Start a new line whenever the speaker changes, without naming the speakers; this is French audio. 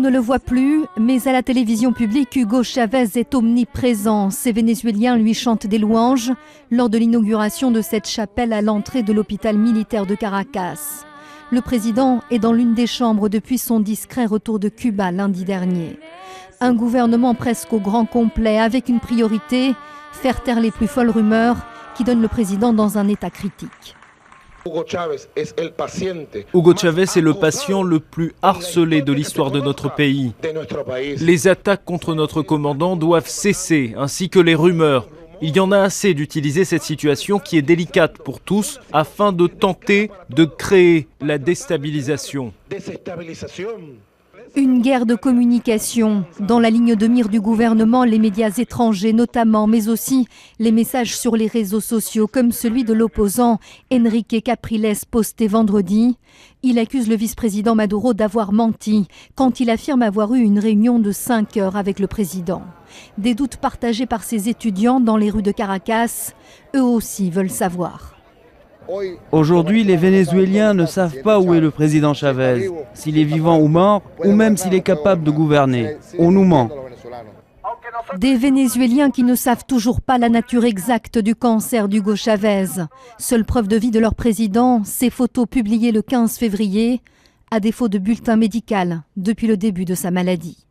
ne le voit plus, mais à la télévision publique, Hugo Chavez est omniprésent. Ces Vénézuéliens lui chantent des louanges lors de l'inauguration de cette chapelle à l'entrée de l'hôpital militaire de Caracas. Le président est dans l'une des chambres depuis son discret retour de Cuba lundi dernier. Un gouvernement presque au grand complet avec une priorité, faire taire les plus folles rumeurs qui donnent le président dans un état critique.
Hugo Chavez est le patient le plus harcelé de l'histoire de notre pays. Les attaques contre notre commandant doivent cesser, ainsi que les rumeurs. Il y en a assez d'utiliser cette situation qui est délicate pour tous afin de tenter de créer la déstabilisation.
Une guerre de communication. Dans la ligne de mire du gouvernement, les médias étrangers notamment, mais aussi les messages sur les réseaux sociaux, comme celui de l'opposant Enrique Capriles posté vendredi. Il accuse le vice-président Maduro d'avoir menti quand il affirme avoir eu une réunion de 5 heures avec le président. Des doutes partagés par ses étudiants dans les rues de Caracas. Eux aussi veulent savoir.
Aujourd'hui, les Vénézuéliens ne savent pas où est le président Chavez, s'il est vivant ou mort, ou même s'il est capable de gouverner. On nous ment.
Des Vénézuéliens qui ne savent toujours pas la nature exacte du cancer d'Hugo Chavez. Seule preuve de vie de leur président, ces photos publiées le 15 février, à défaut de bulletin médical depuis le début de sa maladie.